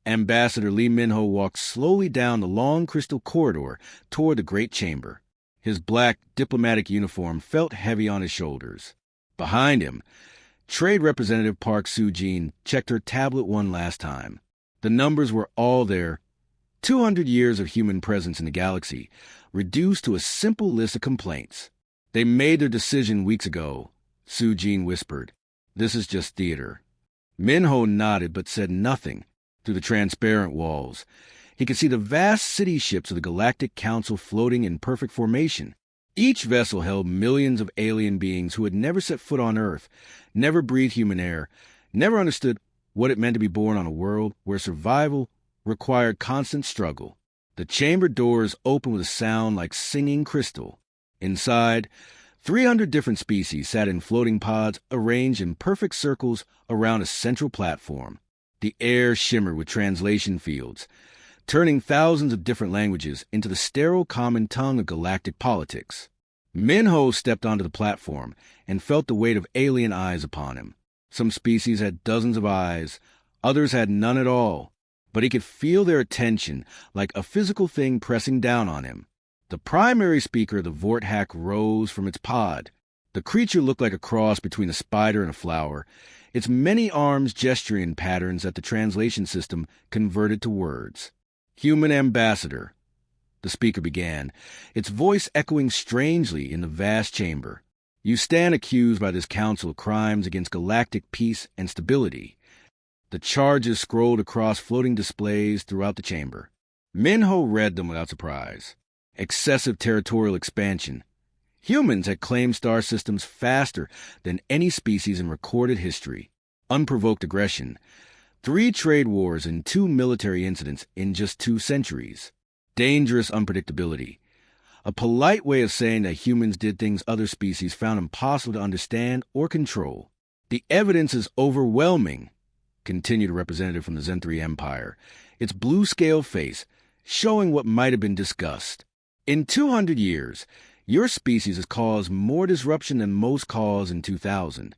Ambassador Lee Minho walked slowly down the long crystal corridor toward the great chamber. His black diplomatic uniform felt heavy on his shoulders. Behind him, Trade Representative Park Soo-jin checked her tablet one last time. The numbers were all there. 200 years of human presence in the galaxy, reduced to a simple list of complaints. They made their decision weeks ago, Soo-jin whispered. This is just theater. Minho nodded but said nothing. Through the transparent walls, he could see the vast city ships of the Galactic Council floating in perfect formation. Each vessel held millions of alien beings who had never set foot on Earth, never breathed human air, never understood what it meant to be born on a world where survival required constant struggle. The chamber doors opened with a sound like singing crystal. Inside, 300 different species sat in floating pods arranged in perfect circles around a central platform. The air shimmered with translation fields, turning thousands of different languages into the sterile common tongue of galactic politics. Minho stepped onto the platform and felt the weight of alien eyes upon him. Some species had dozens of eyes, others had none at all, but he could feel their attention like a physical thing pressing down on him. The primary speaker of the Vorthack rose from its pod. The creature looked like a cross between a spider and a flower, its many arms gesturing in patterns that the translation system converted to words. Human ambassador, the speaker began, its voice echoing strangely in the vast chamber. You stand accused by this council of crimes against galactic peace and stability. The charges scrolled across floating displays throughout the chamber. Minho read them without surprise. Excessive territorial expansion. Humans had claimed star systems faster than any species in recorded history. Unprovoked aggression. 3 trade wars and 2 military incidents in just 2 centuries. Dangerous unpredictability. A polite way of saying that humans did things other species found impossible to understand or control. The evidence is overwhelming, continued a representative from the Zen-3 Empire, its blue-scale face showing what might have been discussed. In 200 years, your species has caused more disruption than most caused in 2000.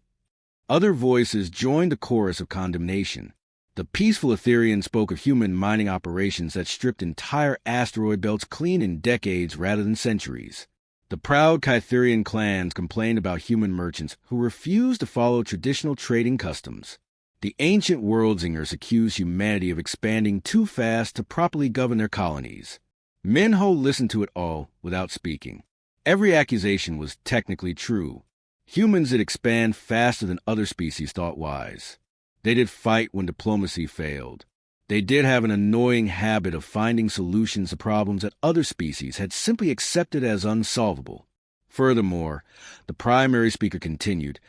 Other voices joined the chorus of condemnation. The peaceful Etherian spoke of human mining operations that stripped entire asteroid belts clean in decades rather than centuries. The proud Kytherian clans complained about human merchants who refused to follow traditional trading customs. The ancient Worldzingers accused humanity of expanding too fast to properly govern their colonies. Minho listened to it all without speaking. Every accusation was technically true. Humans did expand faster than other species thought wise. They did fight when diplomacy failed. They did have an annoying habit of finding solutions to problems that other species had simply accepted as unsolvable. Furthermore, the primary speaker continued,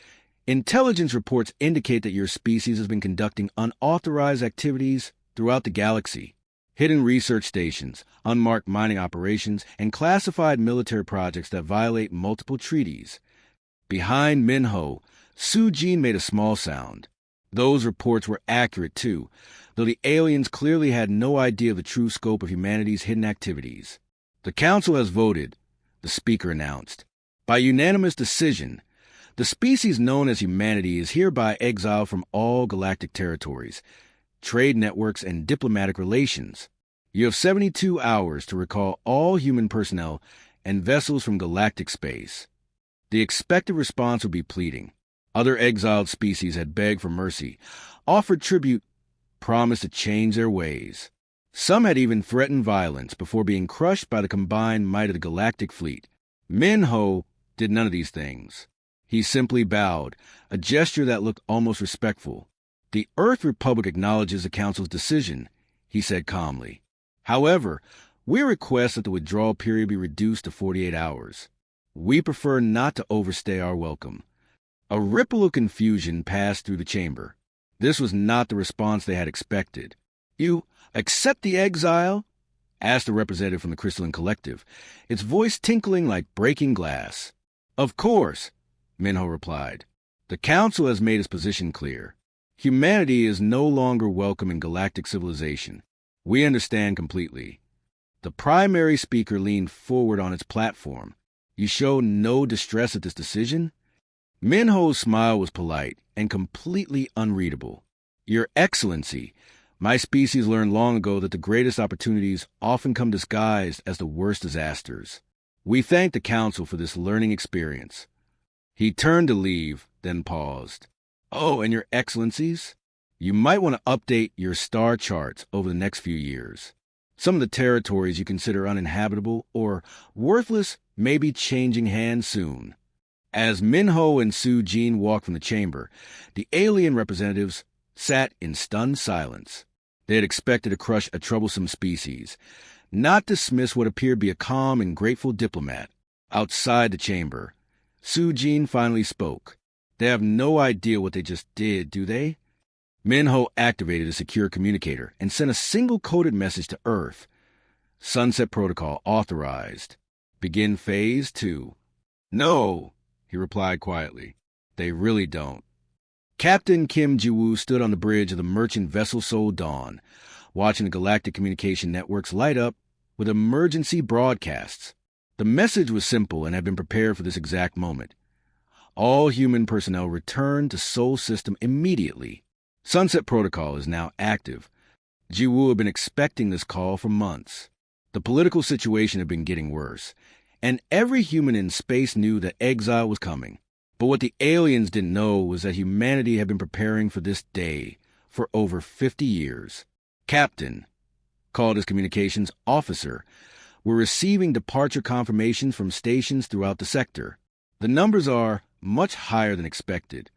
intelligence reports indicate that your species has been conducting unauthorized activities throughout the galaxy. Hidden research stations, unmarked mining operations, and classified military projects that violate multiple treaties. Behind Minho, Soo-jin made a small sound. Those reports were accurate, too, though the aliens clearly had no idea of the true scope of humanity's hidden activities. The Council has voted, the speaker announced. By unanimous decision, the species known as humanity is hereby exiled from all galactic territories, trade networks, and diplomatic relations. You have 72 hours to recall all human personnel and vessels from galactic space. The expected response would be pleading. Other exiled species had begged for mercy, offered tribute, promised to change their ways. Some had even threatened violence before being crushed by the combined might of the galactic fleet. Minho did none of these things. He simply bowed, a gesture that looked almost respectful. The Earth Republic acknowledges the Council's decision, he said calmly. However, we request that the withdrawal period be reduced to 48 hours. We prefer not to overstay our welcome. A ripple of confusion passed through the chamber. This was not the response they had expected. You accept the exile? Asked a representative from the Crystalline Collective, its voice tinkling like breaking glass. Of course, Minho replied. The Council has made its position clear. Humanity is no longer welcome in galactic civilization. We understand completely. The primary speaker leaned forward on its platform. You show no distress at this decision? Minho's smile was polite and completely unreadable. Your Excellency, My species learned long ago that the greatest opportunities often come disguised as the worst disasters. We thank the Council for this learning experience." He turned to leave, then paused. "Oh, and your excellencies? You might want to update your star charts over the next few years. Some of the territories you consider uninhabitable or worthless may be changing hands soon." As Minho and Su Jin walked from the chamber, the alien representatives sat in stunned silence. They had expected to crush a troublesome species, not dismiss what appeared to be a calm and grateful diplomat. Outside the chamber, Su Jin finally spoke. "They have no idea what they just did, do they?" Minho activated a secure communicator and sent a single coded message to Earth. "Sunset Protocol authorized. Begin Phase 2. "No," he replied quietly. "They really don't." Captain Kim Ji-woo stood on the bridge of the merchant vessel Sol Dawn, watching the galactic communication networks light up with emergency broadcasts. The message was simple and had been prepared for this exact moment. All human personnel return to Sol System immediately. Sunset Protocol is now active. Ji-woo had been expecting this call for months. The political situation had been getting worse, and every human in space knew that Exile was coming. But what the aliens didn't know was that humanity had been preparing for this day for over 50 years. "Captain," called his communications officer, "we're receiving departure confirmations from stations throughout the sector. The numbers are much higher than expected."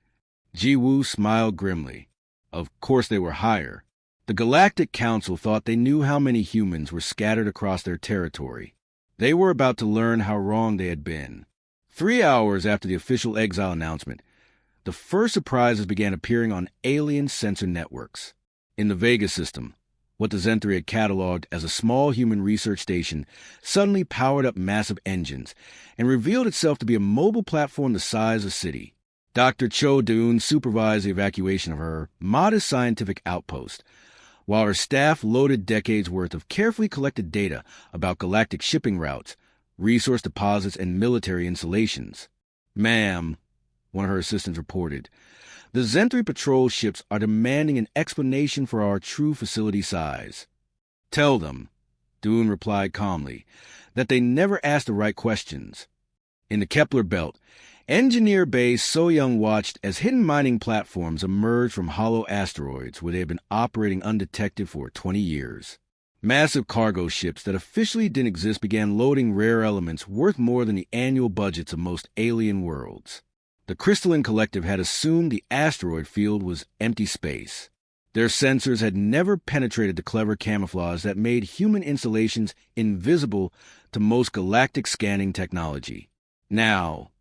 Ji-woo smiled grimly. Of course they were higher. The Galactic Council thought they knew how many humans were scattered across their territory. They were about to learn how wrong they had been. 3 hours after the official Exile announcement, the first surprises began appearing on alien sensor networks. In the Vega system, what the Zenthri had cataloged as a small human research station suddenly powered up massive engines and revealed itself to be a mobile platform the size of a city. Dr. Cho Doon supervised the evacuation of her modest scientific outpost, while her staff loaded decades' worth of carefully collected data about galactic shipping routes, resource deposits, and military installations. "Ma'am," one of her assistants reported, "the Zenthri patrol ships are demanding an explanation for our true facility size." "Tell them," Doon replied calmly, "that they never asked the right questions." In the Kepler belt, Engineer Bay So-young watched as hidden mining platforms emerged from hollow asteroids where they had been operating undetected for 20 years. Massive cargo ships that officially didn't exist began loading rare elements worth more than the annual budgets of most alien worlds. The Crystalline Collective had assumed the asteroid field was empty space. Their sensors had never penetrated the clever camouflage that made human installations invisible to most galactic scanning technology. Now,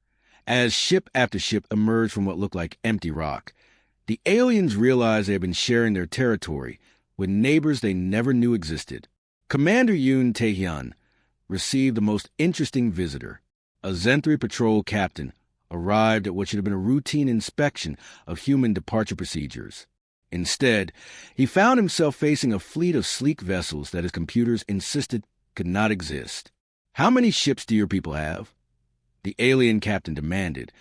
as ship after ship emerged from what looked like empty rock, the aliens realized they had been sharing their territory with neighbors they never knew existed. Commander Yoon Tae-hyun received the most interesting visitor. A Zenthri patrol captain arrived at what should have been a routine inspection of human departure procedures. Instead, he found himself facing a fleet of sleek vessels that his computers insisted could not exist. "How many ships do your people have?" the alien captain demanded,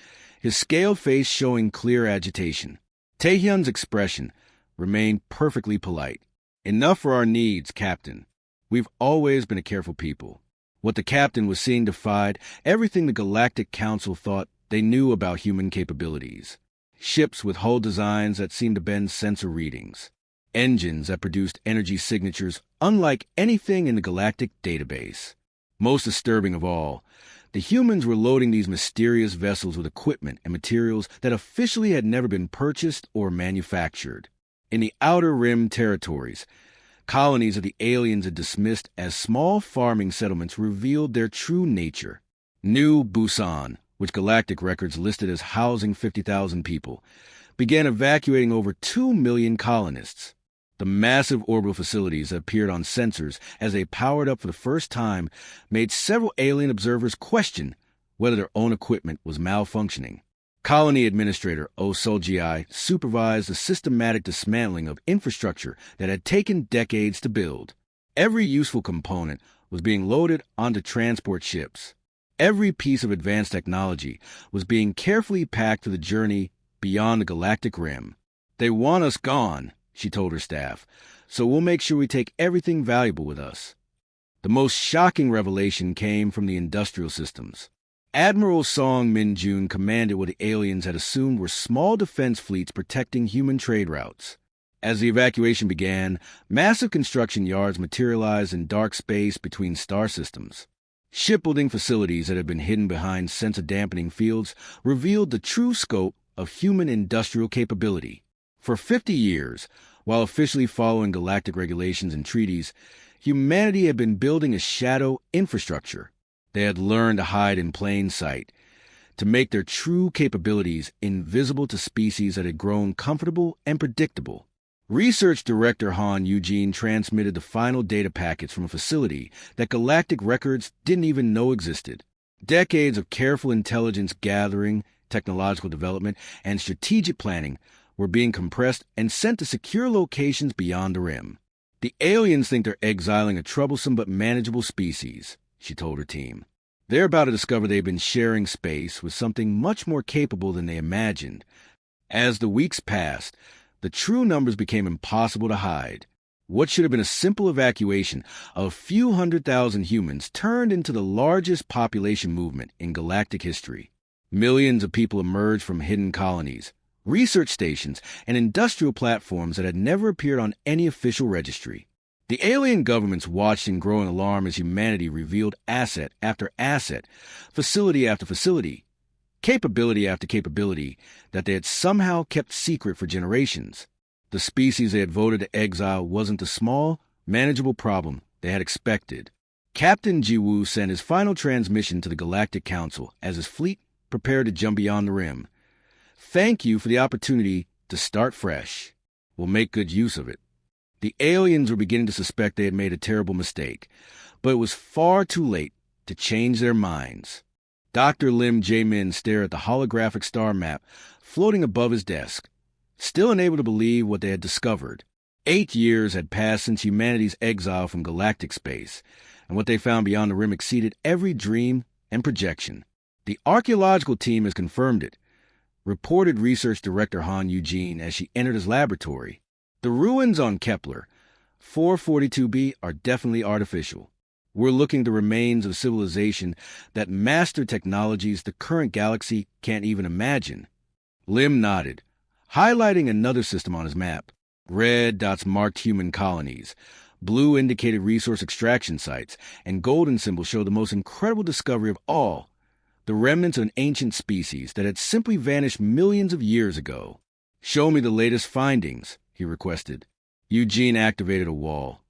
his scaled face showing clear agitation. Tae-hyun's expression remained perfectly polite. "Enough for our needs, Captain. We've always been a careful people." What the captain was seeing defied everything the Galactic Council thought they knew about human capabilities. Ships with hull designs that seemed to bend sensor readings. Engines that produced energy signatures unlike anything in the galactic database. Most disturbing of all, the humans were loading these mysterious vessels with equipment and materials that officially had never been purchased or manufactured. In the Outer Rim territories, colonies of the aliens had dismissed as small farming settlements revealed their true nature. New Busan, which galactic records listed as housing 50,000 people, began evacuating over 2 million colonists. The massive orbital facilities that appeared on sensors as they powered up for the first time made several alien observers question whether their own equipment was malfunctioning. Colony Administrator Oh Sol-ji supervised the systematic dismantling of infrastructure that had taken decades to build. Every useful component was being loaded onto transport ships. Every piece of advanced technology was being carefully packed for the journey beyond the galactic rim. "They want us gone," she told her staff, so we'll make sure we take everything valuable with us. The most shocking revelation came from the industrial systems. Admiral Song Min-jun commanded what the aliens had assumed were small defense fleets protecting human trade routes. As the evacuation began, massive construction yards materialized in dark space between star systems. Shipbuilding facilities that had been hidden behind sensor-dampening fields revealed the true scope of human industrial capability. For 50 years, while officially following galactic regulations and treaties, humanity had been building a shadow infrastructure. They had learned to hide in plain sight, to make their true capabilities invisible to species that had grown comfortable and predictable. Research Director Han Eugene transmitted the final data packets from a facility that galactic records didn't even know existed. Decades of careful intelligence gathering, technological development, and strategic planning were being compressed and sent to secure locations beyond the rim. The aliens think they're exiling a troublesome but manageable species, she told her team. They're about to discover they've been sharing space with something much more capable than they imagined. As the weeks passed, the true numbers became impossible to hide. What should have been a simple evacuation of a few 100,000 humans turned into the largest population movement in galactic history. Millions of people emerged from hidden colonies, research stations, and industrial platforms that had never appeared on any official registry. The alien governments watched in growing alarm as humanity revealed asset after asset, facility after facility, capability after capability that they had somehow kept secret for generations. The species they had voted to exile wasn't the small, manageable problem they had expected. Captain Jiwoo sent his final transmission to the Galactic Council as his fleet prepared to jump beyond the rim. Thank you for the opportunity to start fresh. We'll make good use of it. The aliens were beginning to suspect they had made a terrible mistake, but it was far too late to change their minds. Dr. Lim Jae-min stared at the holographic star map floating above his desk, still unable to believe what they had discovered. 8 years had passed since humanity's exile from galactic space, and what they found beyond the rim exceeded every dream and projection. The archaeological team has confirmed it, reported Research Director Han Eugene as she entered his laboratory. The ruins on Kepler 442b are definitely artificial. We're looking at the remains of civilization that mastered technologies the current galaxy can't even imagine. Lim nodded, highlighting another system on his map. Red dots marked human colonies. Blue indicated resource extraction sites, and golden symbols show the most incredible discovery of all, the remnants of an ancient species that had simply vanished millions of years ago. Show me the latest findings, he requested. Eugene activated a wall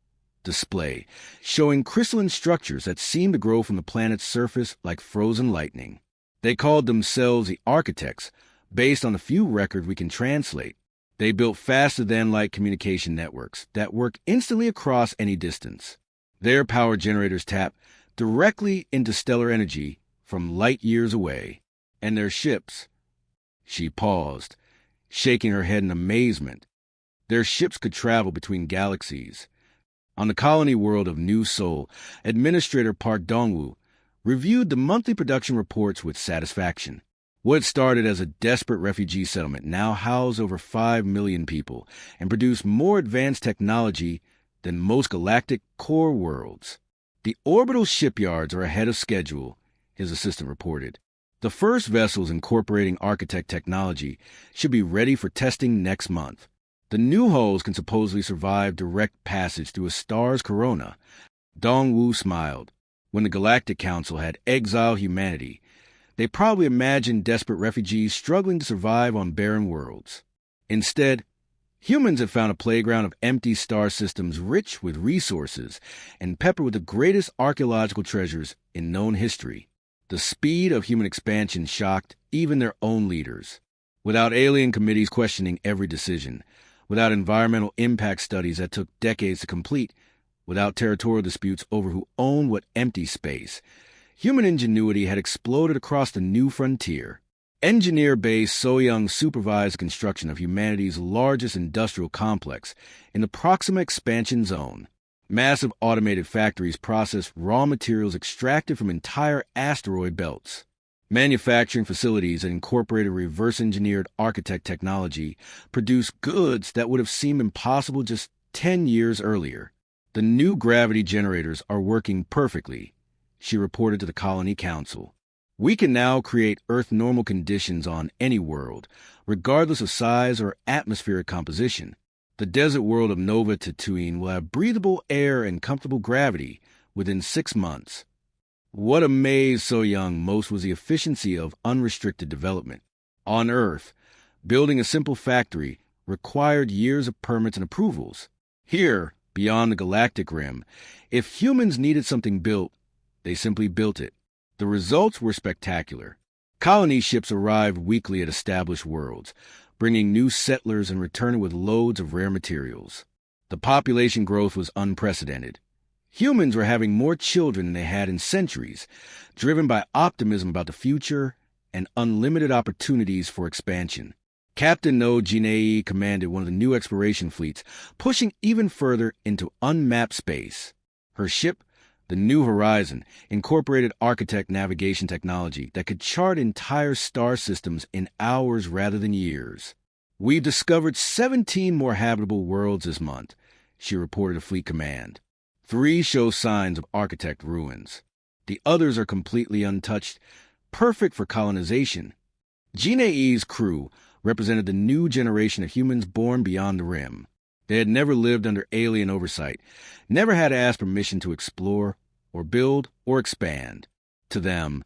display, showing crystalline structures that seemed to grow from the planet's surface like frozen lightning. They called themselves the Architects, based on a few records we can translate. They built faster-than-light communication networks that work instantly across any distance. Their power generators tap directly into stellar energy from light years away. And their ships... She paused, shaking her head in amazement. Their ships could travel between galaxies. On the colony world of New Seoul, Administrator Park Dongwoo reviewed the monthly production reports with satisfaction. What started as a desperate refugee settlement now housed over 5 million people and produced more advanced technology than most galactic core worlds. The orbital shipyards are ahead of schedule, his assistant reported. The first vessels incorporating Architect technology should be ready for testing next month. The new hulls can supposedly survive direct passage through a star's corona. Dongwoo smiled. When the Galactic Council had exiled humanity, they probably imagined desperate refugees struggling to survive on barren worlds. Instead, humans have found a playground of empty star systems rich with resources and peppered with the greatest archaeological treasures in known history. The speed of human expansion shocked even their own leaders. Without alien committees questioning every decision, without environmental impact studies that took decades to complete, without territorial disputes over who owned what empty space, human ingenuity had exploded across the new frontier. Engineer-based Soyoung supervised the construction of humanity's largest industrial complex in the Proxima Expansion Zone. Massive automated factories processed raw materials extracted from entire asteroid belts. Manufacturing facilities that incorporated reverse-engineered architect technology produced goods that would have seemed impossible just 10 years earlier. The new gravity generators are working perfectly, she reported to the Colony Council. We can now create Earth-normal conditions on any world, regardless of size or atmospheric composition. The desert world of Nova Tatooine will have breathable air and comfortable gravity within 6 months. What amazed So Young most was the efficiency of unrestricted development. On Earth, building a simple factory required years of permits and approvals. Here, beyond the galactic rim, if humans needed something built, they simply built it. The results were spectacular. Colony ships arrived weekly at established worlds, bringing new settlers and returning with loads of rare materials. The population growth was unprecedented. Humans were having more children than they had in centuries, driven by optimism about the future and unlimited opportunities for expansion. Captain No Jinei commanded one of the new exploration fleets, pushing even further into unmapped space. Her ship, the New Horizon, incorporated architect navigation technology that could chart entire star systems in hours rather than years. We've discovered 17 more habitable worlds this month, she reported to Fleet Command. 3 show signs of architect ruins. The others are completely untouched, perfect for colonization. Jinei's crew represented the new generation of humans born beyond the rim. They had never lived under alien oversight, never had to ask permission to explore, or build, or expand. To them,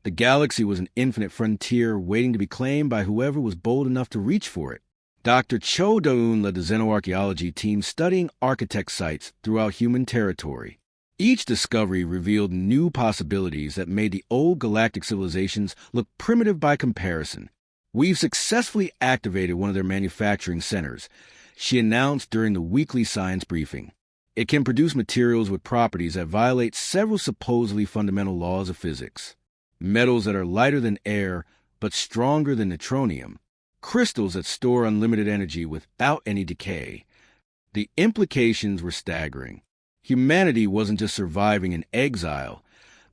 the galaxy was an infinite frontier waiting to be claimed by whoever was bold enough to reach for it. Dr. Cho Daun led the xenoarchaeology team studying architect sites throughout human territory. Each discovery revealed new possibilities that made the old galactic civilizations look primitive by comparison. We've successfully activated one of their manufacturing centers, she announced during the weekly science briefing. It can produce materials with properties that violate several supposedly fundamental laws of physics. Metals that are lighter than air but stronger than neutronium. Crystals that store unlimited energy without any decay. The implications were staggering. Humanity wasn't just surviving in exile.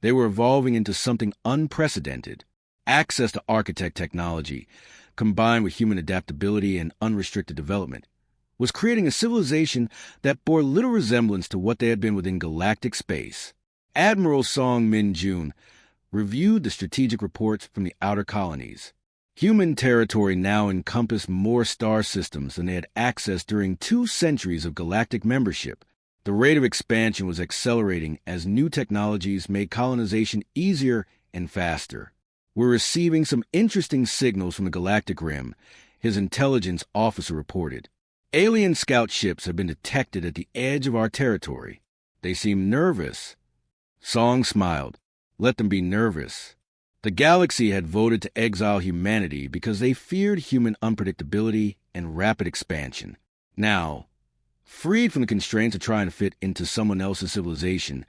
They were evolving into something unprecedented. Access to architect technology, combined with human adaptability and unrestricted development, was creating a civilization that bore little resemblance to what they had been within galactic space. Admiral Song Min-jun reviewed the strategic reports from the outer colonies. Human territory now encompassed more star systems than they had accessed during 2 centuries of galactic membership. The rate of expansion was accelerating as new technologies made colonization easier and faster. We're receiving some interesting signals from the galactic rim, his intelligence officer reported. Alien scout ships have been detected at the edge of our territory. They seem nervous. Song smiled. Let them be nervous. The galaxy had voted to exile humanity because they feared human unpredictability and rapid expansion. Now, freed from the constraints of trying to fit into someone else's civilization,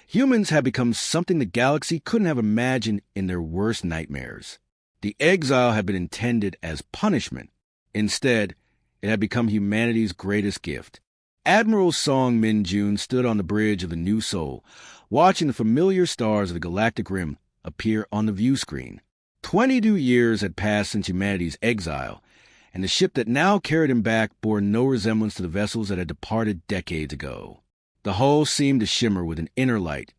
humans had become something the galaxy couldn't have imagined in their worst nightmares. The exile had been intended as punishment. Instead, it had become humanity's greatest gift. Admiral Song Min-jun stood on the bridge of the New Sol, watching the familiar stars of the galactic rim appear on the view screen. 22 years had passed since humanity's exile, and the ship that now carried him back bore no resemblance to the vessels that had departed decades ago. The hull seemed to shimmer with an inner light,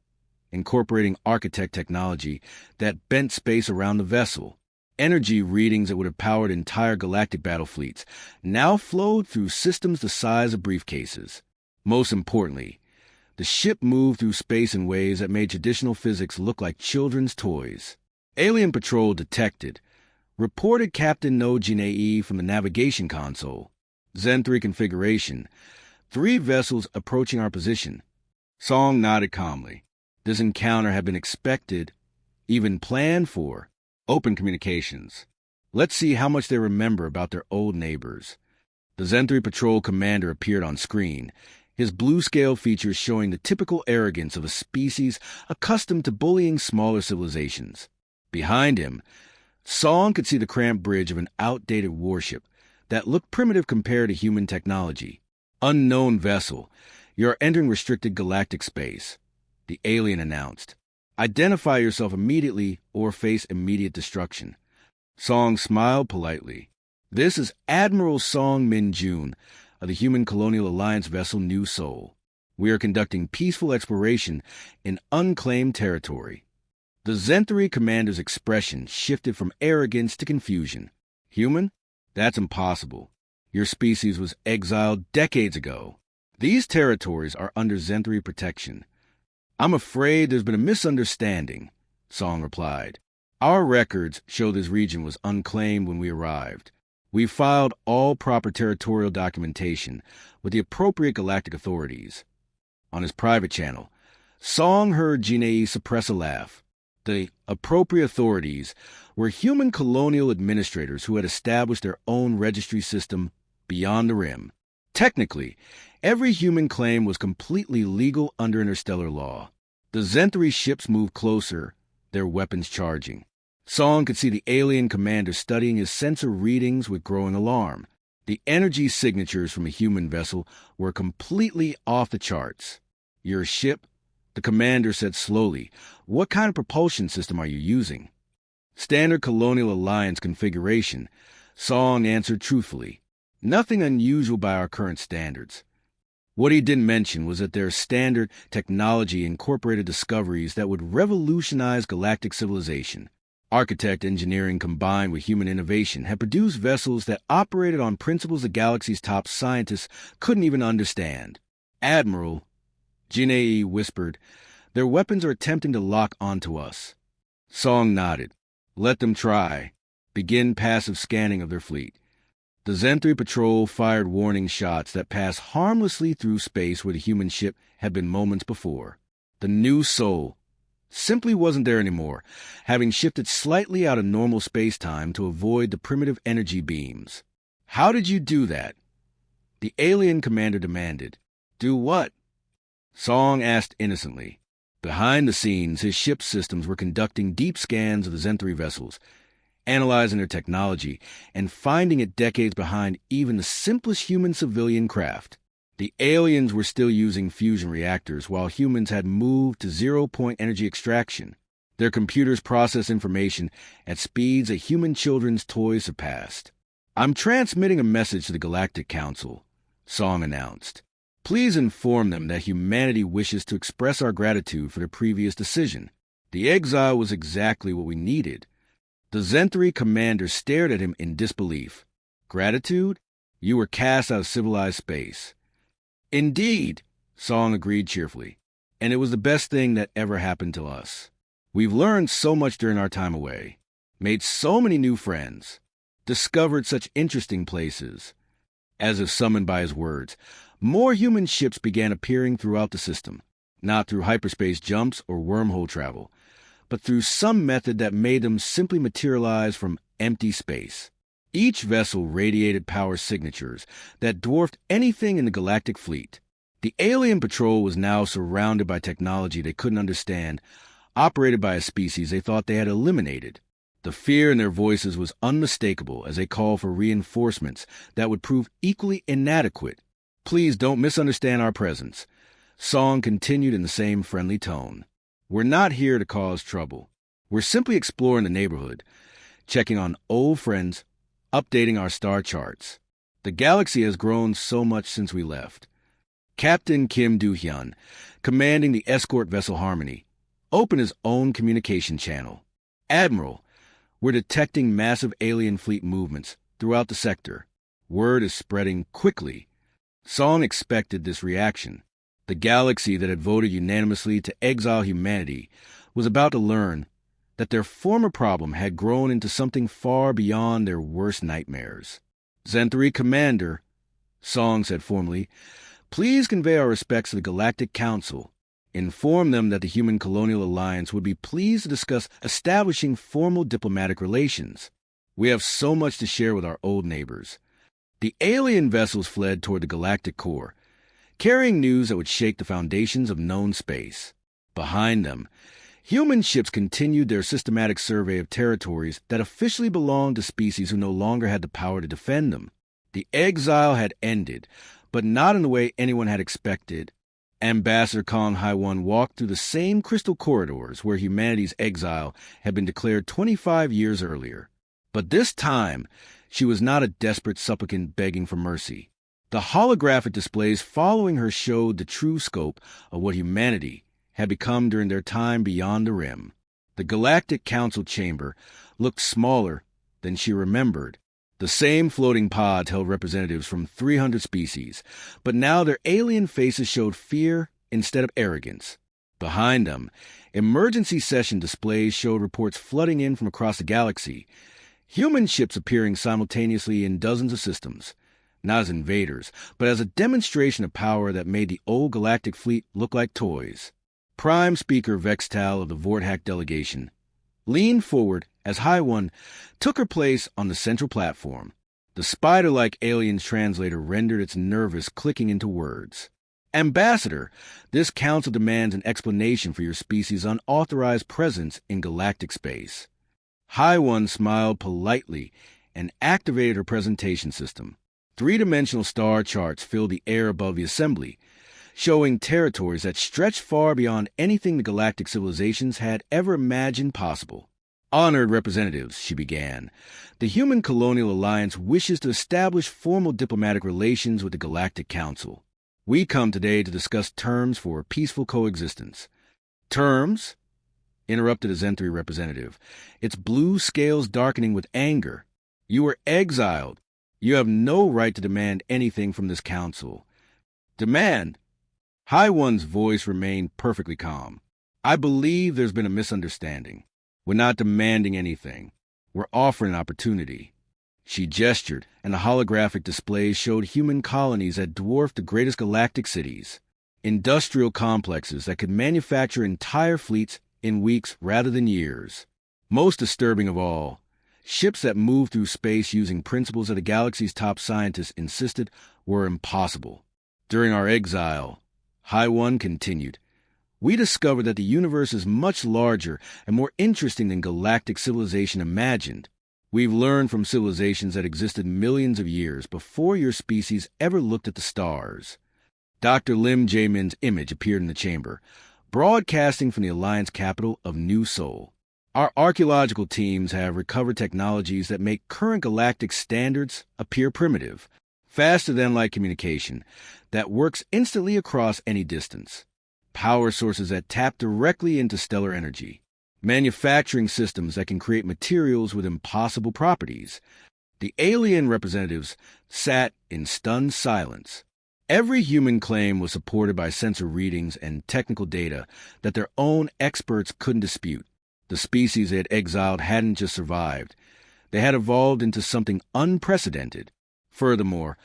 incorporating architect technology that bent space around the vessel. Energy readings that would have powered entire galactic battle fleets now flowed through systems the size of briefcases. Most importantly, the ship moved through space in ways that made traditional physics look like children's toys. Alien Patrol detected, reported Captain No Jinei from the navigation console. Zen 3 configuration. 3 vessels approaching our position. Song nodded calmly. This encounter had been expected, even planned for. Open communications. Let's see how much they remember about their old neighbors. The Zen 3 Patrol commander appeared on screen, his blue scale features showing the typical arrogance of a species accustomed to bullying smaller civilizations. Behind him, Song could see the cramped bridge of an outdated warship that looked primitive compared to human technology. Unknown vessel, you're entering restricted galactic space, the alien announced. Identify yourself immediately or face immediate destruction. Song smiled politely. This is Admiral Song Min Jun of the Human Colonial Alliance vessel New Seoul. We are conducting peaceful exploration in unclaimed territory. The Zenthari commander's expression shifted from arrogance to confusion. Human? That's impossible. Your species was exiled decades ago. These territories are under Zenthari protection. I'm afraid there's been a misunderstanding, Song replied. Our records show this region was unclaimed when we arrived. We filed all proper territorial documentation with the appropriate galactic authorities. On his private channel, Song heard Jinei suppress a laugh. The appropriate authorities were human colonial administrators who had established their own registry system beyond the rim. Technically, every human claim was completely legal under interstellar law. The Zenthari ships moved closer, their weapons charging. Song could see the alien commander studying his sensor readings with growing alarm. The energy signatures from a human vessel were completely off the charts. Your ship? The commander said slowly. What kind of propulsion system are you using? Standard Colonial Alliance configuration. Song answered truthfully. Nothing unusual by our current standards. What he didn't mention was that their standard technology incorporated discoveries that would revolutionize galactic civilization. Architect engineering combined with human innovation had produced vessels that operated on principles the galaxy's top scientists couldn't even understand. Admiral, Jinei whispered, their weapons are attempting to lock onto us. Song nodded. Let them try. Begin passive scanning of their fleet. The Zenthari patrol fired warning shots that passed harmlessly through space where the human ship had been moments before. The New Seoul simply wasn't there anymore, having shifted slightly out of normal space-time to avoid the primitive energy beams. How did you do that? The alien commander demanded. Do what? Song asked innocently. Behind the scenes, his ship's systems were conducting deep scans of the Zenthari vessels, analyzing their technology, and finding it decades behind even the simplest human civilian craft. The aliens were still using fusion reactors, while humans had moved to zero-point energy extraction. Their computers process information at speeds that human children's toys surpassed. I'm transmitting a message to the Galactic Council, Song announced. Please inform them that humanity wishes to express our gratitude for their previous decision. The exile was exactly what we needed. The Zenthari commander stared at him in disbelief. Gratitude? You were cast out of civilized space. Indeed, Song agreed cheerfully, and it was the best thing that ever happened to us. We've learned so much during our time away, made so many new friends, discovered such interesting places. As if summoned by his words, more human ships began appearing throughout the system, not through hyperspace jumps or wormhole travel, but through some method that made them simply materialize from empty space. Each vessel radiated power signatures that dwarfed anything in the galactic fleet. The alien patrol was now surrounded by technology they couldn't understand, operated by a species they thought they had eliminated. The fear in their voices was unmistakable as they called for reinforcements that would prove equally inadequate. Please don't misunderstand our presence. Song continued in the same friendly tone. We're not here to cause trouble. We're simply exploring the neighborhood, checking on old friends, updating our star charts. The galaxy has grown so much since we left. Captain Kim Do-hyun, commanding the escort vessel Harmony, opened his own communication channel. Admiral, we're detecting massive alien fleet movements throughout the sector. Word is spreading quickly. Song expected this reaction. The galaxy that had voted unanimously to exile humanity was about to learn that their former problem had grown into something far beyond their worst nightmares. Zenthari Commander, Song said formally, please convey our respects to the Galactic Council. Inform them that the Human Colonial Alliance would be pleased to discuss establishing formal diplomatic relations. We have so much to share with our old neighbors. The alien vessels fled toward the galactic core, carrying news that would shake the foundations of known space. Behind them, human ships continued their systematic survey of territories that officially belonged to species who no longer had the power to defend them. The exile had ended, but not in the way anyone had expected. Ambassador Kong Hai-1 walked through the same crystal corridors where humanity's exile had been declared 25 years earlier. But this time, she was not a desperate supplicant begging for mercy. The holographic displays following her showed the true scope of what humanity had become during their time beyond the rim. The Galactic Council chamber looked smaller than she remembered. The same floating pods held representatives from 300 species, but now their alien faces showed fear instead of arrogance. Behind them, emergency session displays showed reports flooding in from across the galaxy, human ships appearing simultaneously in dozens of systems, not as invaders, but as a demonstration of power that made the old galactic fleet look like toys. Prime Speaker Vextal of the Vorthack delegation leaned forward as Hai-1 took her place on the central platform. The spider-like alien's translator rendered its nervous clicking into words. Ambassador, this council demands an explanation for your species' unauthorized presence in galactic space. Hai-1 smiled politely and activated her presentation system. Three-dimensional star charts filled the air above the assembly, showing territories that stretched far beyond anything the galactic civilizations had ever imagined possible. Honored representatives, she began, the Human Colonial Alliance wishes to establish formal diplomatic relations with the Galactic Council. We come today to discuss terms for peaceful coexistence. Terms? Interrupted a Zenthri representative, its blue scales darkening with anger. You were exiled. You have no right to demand anything from this council. Demand? Hai-1's voice remained perfectly calm. I believe there's been a misunderstanding. We're not demanding anything. We're offering an opportunity. She gestured, and the holographic displays showed human colonies that dwarfed the greatest galactic cities. Industrial complexes that could manufacture entire fleets in weeks rather than years. Most disturbing of all, ships that moved through space using principles that the galaxy's top scientists insisted were impossible. During our exile, Hai-1 continued, we discovered that the universe is much larger and more interesting than galactic civilization imagined. We've learned from civilizations that existed millions of years before your species ever looked at the stars. Dr. Lim Jae-min's image appeared in the chamber, broadcasting from the Alliance capital of New Seoul. Our archaeological teams have recovered technologies that make current galactic standards appear primitive, faster-than-light communication that works instantly across any distance, power sources that tap directly into stellar energy, manufacturing systems that can create materials with impossible properties. The alien representatives sat in stunned silence. Every human claim was supported by sensor readings and technical data that their own experts couldn't dispute. The species they had exiled hadn't just survived. They had evolved into something unprecedented. Furthermore,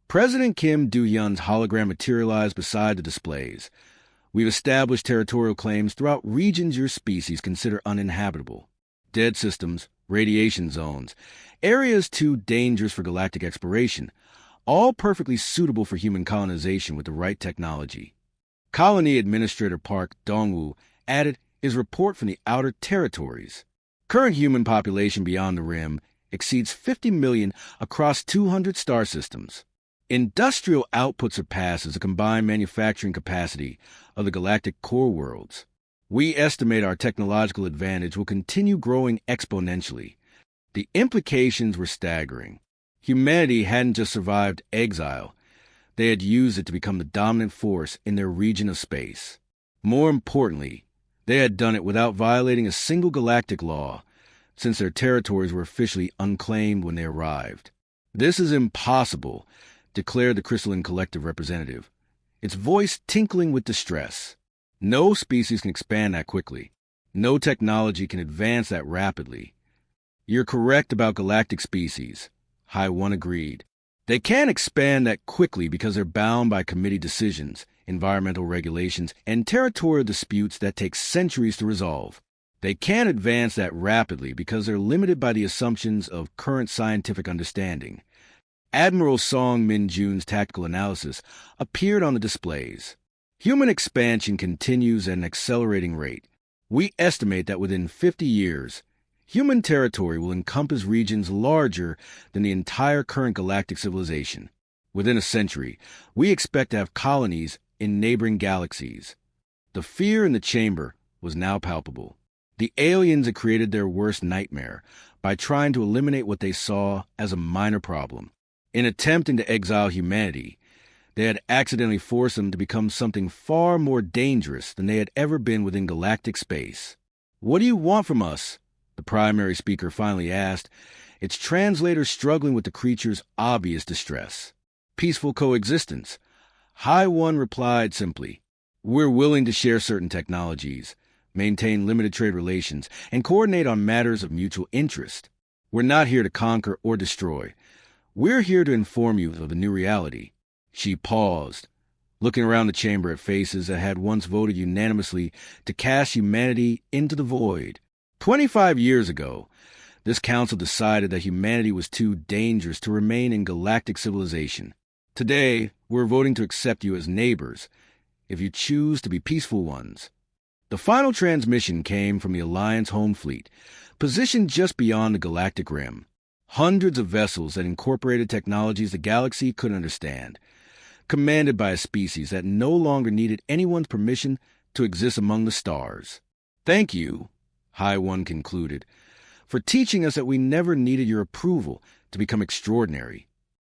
President Kim Do-hyun's hologram materialized beside the displays. We've established territorial claims throughout regions your species consider uninhabitable. Dead systems, radiation zones, areas too dangerous for galactic exploration, all perfectly suitable for human colonization with the right technology. Colony Administrator Park Dongwoo added his report from the outer territories. Current human population beyond the rim exceeds 50 million across 200 star systems. Industrial output surpasses the combined manufacturing capacity of the galactic core worlds. We estimate our technological advantage will continue growing exponentially. The implications were staggering. Humanity hadn't just survived exile. They had used it to become the dominant force in their region of space. More importantly, they had done it without violating a single galactic law, since their territories were officially unclaimed when they arrived. This is impossible, declared the Crystalline Collective representative, its voice tinkling with distress. No species can expand that quickly. No technology can advance that rapidly. You're correct about galactic species, Hai-1 agreed. They can't expand that quickly because they're bound by committee decisions, environmental regulations, and territorial disputes that take centuries to resolve. They can't advance that rapidly because they're limited by the assumptions of current scientific understanding. Admiral Song Min-jun's tactical analysis appeared on the displays. Human expansion continues at an accelerating rate. We estimate that within 50 years, human territory will encompass regions larger than the entire current galactic civilization. Within a century, we expect to have colonies in neighboring galaxies. The fear in the chamber was now palpable. The aliens had created their worst nightmare by trying to eliminate what they saw as a minor problem. In attempting to exile humanity, they had accidentally forced them to become something far more dangerous than they had ever been within galactic space. "What do you want from us?" the primary speaker finally asked, its translator struggling with the creature's obvious distress. "Peaceful coexistence." High One replied simply, "We're willing to share certain technologies, maintain limited trade relations, and coordinate on matters of mutual interest. We're not here to conquer or destroy. We're here to inform you of the new reality." She paused, looking around the chamber at faces that had once voted unanimously to cast humanity into the void. 25 years ago, this council decided that humanity was too dangerous to remain in galactic civilization. Today, we're voting to accept you as neighbors, if you choose to be peaceful ones. The final transmission came from the Alliance home fleet, positioned just beyond the galactic rim. Hundreds of vessels that incorporated technologies the galaxy couldn't understand, commanded by a species that no longer needed anyone's permission to exist among the stars. "Thank you," High One concluded, "for teaching us that we never needed your approval to become extraordinary.